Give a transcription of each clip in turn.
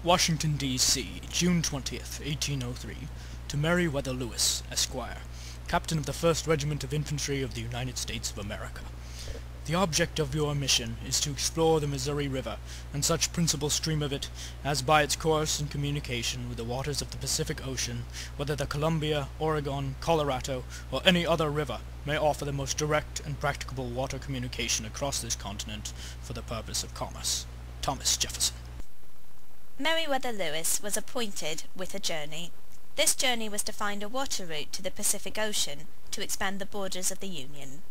Washington, D.C., June 20th, 1803, to Meriwether Lewis, Esquire, Captain of the 1st Regiment of Infantry of the United States of America. The object of your mission is to explore the Missouri River and such principal stream of it as by its course and communication with the waters of the Pacific Ocean, whether the Columbia, Oregon, Colorado, or any other river, may offer the most direct and practicable water communication across this continent for the purpose of commerce. Thomas Jefferson. Meriwether Lewis was appointed with a journey. This journey was to find a water route to the Pacific Ocean to expand the borders of the Union.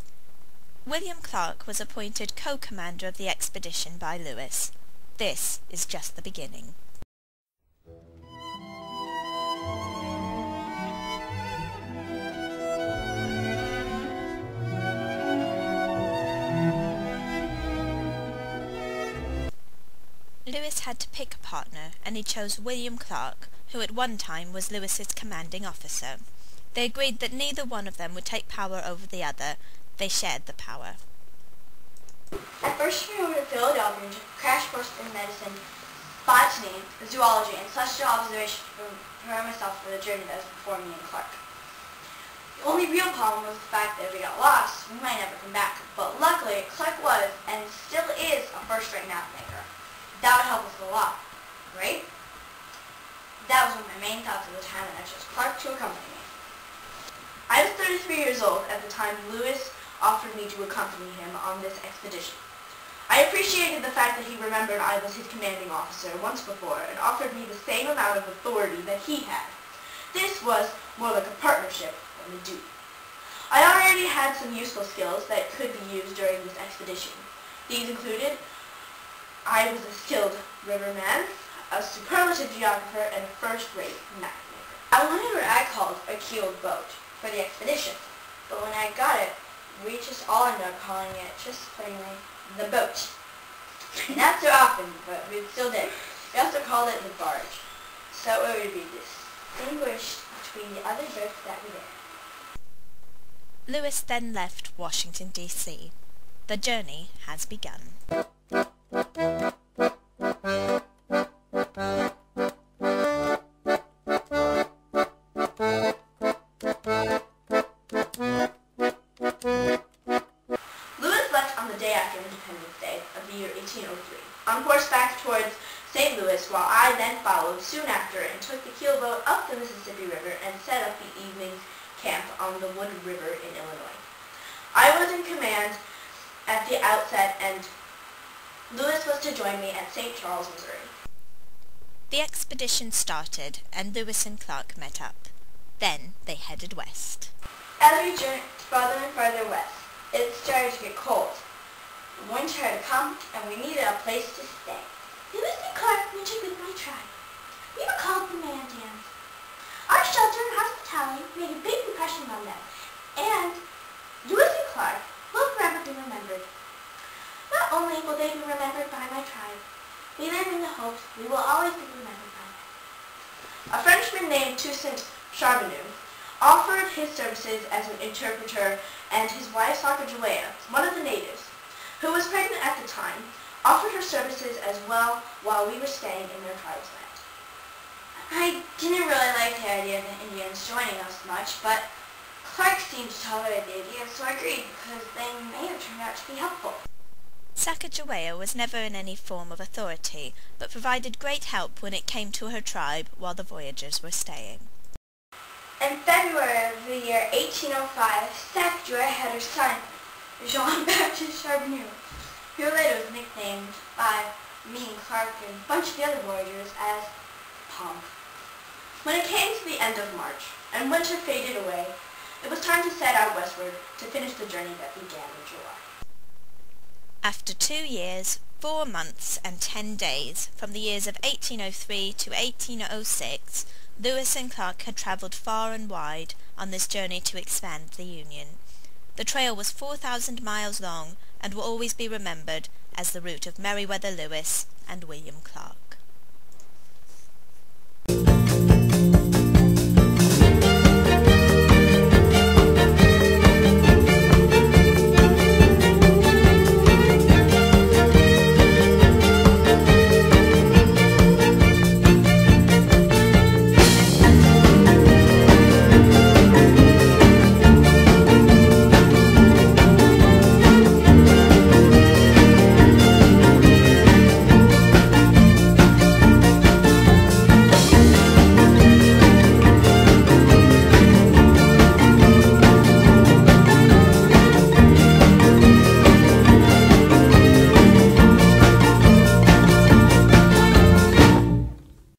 William Clark was appointed co-commander of the expedition by Lewis. This is just the beginning. Lewis had to pick a partner, and he chose William Clark, who at one time was Lewis's commanding officer. They agreed that neither one of them would take power over the other. They shared the power. I first went over to Philadelphia and took a crash course in medicine, botany, zoology, and celestial observation to prepare myself for the journey that was before me and Clark. The only real problem was the fact that if we got lost, we might never come back. But luckily, Clark was, and still is, a first-rate map maker. That would help us a lot, right? That was one of my main thoughts at the time, and I chose Clark to accompany me. I was 33 years old at the time Lewis offered me to accompany him on this expedition. I appreciated the fact that he remembered I was his commanding officer once before and offered me the same amount of authority that he had. This was more like a partnership than a duty. I already had some useful skills that could be used during this expedition. These included I was a skilled riverman, a superlative geographer, and a first-rate map maker. I wanted what I called a keeled boat for the expedition, but when I got it, we just all ended up calling it, just plainly, the boat. Not so often, but we still did. We also called it the barge, so it would be distinguished between the other boats that were there. Lewis then left Washington, D.C. The journey has begun. On horseback towards St. Louis, while I then followed soon after and took the keelboat up the Mississippi River and set up the evening camp on the Wood River in Illinois. I was in command at the outset, and Lewis was to join me at St. Charles, Missouri. The expedition started, and Lewis and Clark met up. Then they headed west. As we journeyed farther and farther west, it started to get cold. Winter had come, and we needed a place to stay. Lewis and Clark wintered with my tribe. We were called the Mandans. Our shelter and hospitality made a big impression on them, and Lewis and Clark will forever be remembered. Not only will they be remembered by my tribe, we live in the hopes we will always be remembered by them. A Frenchman named Toussaint Charbonneau offered his services as an interpreter, and his wife Sacagawea, one of the natives, who was pregnant at the time, offered her services as well while we were staying in their tribe's land. I didn't really like the idea of the Indians joining us much, but Clark seemed to tolerate the idea, so I agreed because they may have turned out to be helpful. Sacagawea was never in any form of authority, but provided great help when it came to her tribe while the voyagers were staying. In February of the year 1805, Sacagawea had her son, Jean-Baptiste Charbonneau, who later was nicknamed by me and Clark and a bunch of the other voyagers as Pomp. When it came to the end of March, and winter faded away, it was time to set out westward to finish the journey that began in July. After 2 years, 4 months and 10 days, from the years of 1803 to 1806, Lewis and Clark had travelled far and wide on this journey to expand the Union. The trail was 4,000 miles long and will always be remembered as the route of Meriwether Lewis and William Clark.